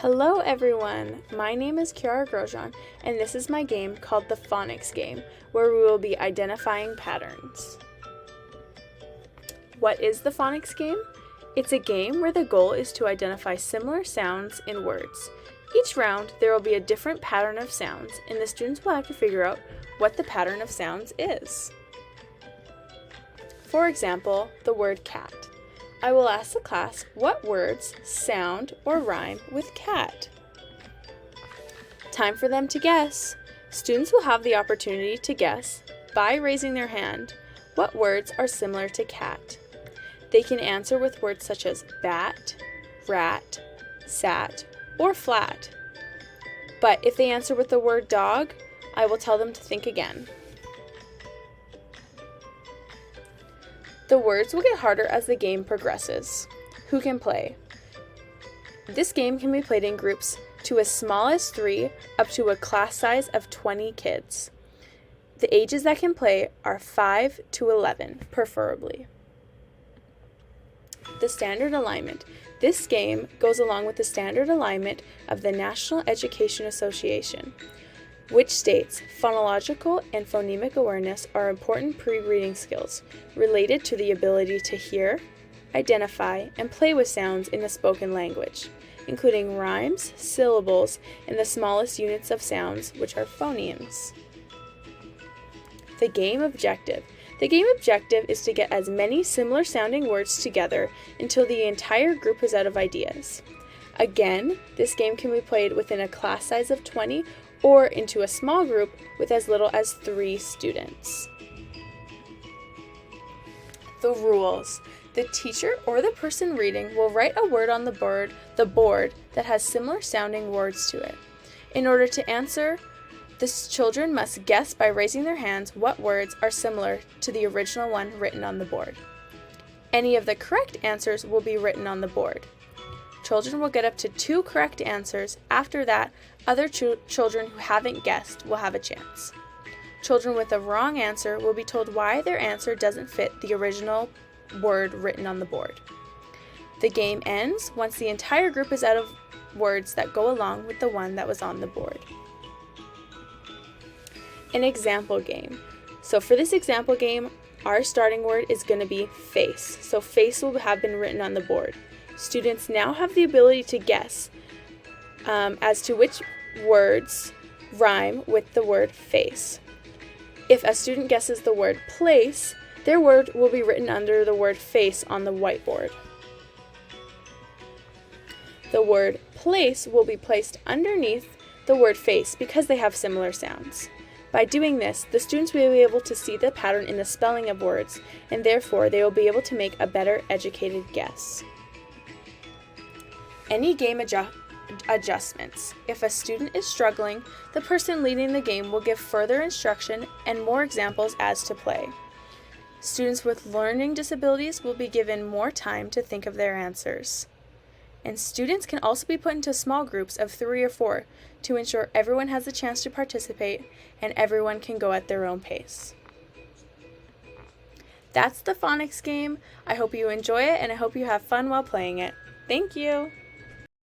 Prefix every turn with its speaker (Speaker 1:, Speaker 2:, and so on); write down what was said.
Speaker 1: Hello everyone, my name is Kiara Grosjean, and this is my game called the Phonics Game, where we will be identifying patterns. What is the Phonics Game? It's a game where the goal is to identify similar sounds in words. Each round, there will be a different pattern of sounds, and the students will have to figure out what the pattern of sounds is. For example, the word cat. I will ask the class what words sound or rhyme with cat. Time for them to guess. Students will have the opportunity to guess, by raising their hand, what words are similar to cat. They can answer with words such as bat, rat, sat, or flat. But if they answer with the word dog, I will tell them to think again. The words will get harder as the game progresses. Who can play? This game can be played in groups to as small as 3 up to a class size of 20 kids. The ages that can play are 5 to 11, preferably. The standard alignment. This game goes along with the standard alignment of the National Education Association, which states phonological and phonemic awareness are important pre-reading skills related to the ability to hear, identify, and play with sounds in the spoken language, including rhymes, syllables, and the smallest units of sounds, which are phonemes. The game objective. The game objective is to get as many similar sounding words together until the entire group is out of ideas. Again, this game can be played within a class size of 20 or into a small group with as little as 3 students. The rules. The teacher or the person reading will write a word on the board that has similar sounding words to it. In order to answer, the children must guess by raising their hands what words are similar to the original one written on the board. Any of the correct answers will be written on the board. Children will get up to 2 correct answers. After that, other children who haven't guessed will have a chance. Children with a wrong answer will be told why their answer doesn't fit the original word written on the board. The game ends once the entire group is out of words that go along with the one that was on the board. An example game. So for this example game, our starting word is going to be face. So face will have been written on the board. Students now have the ability to guess as to which words rhyme with the word face. If a student guesses the word place, their word will be written under the word face on the whiteboard. The word place will be placed underneath the word face because they have similar sounds. By doing this, the students will be able to see the pattern in the spelling of words, and therefore they will be able to make a better educated guess. Any game adjustments. If a student is struggling, the person leading the game will give further instruction and more examples as to play. Students with learning disabilities will be given more time to think of their answers. And students can also be put into small groups of 3 or 4 to ensure everyone has a chance to participate and everyone can go at their own pace. That's the Phonics game. I hope you enjoy it and I hope you have fun while playing it. Thank you!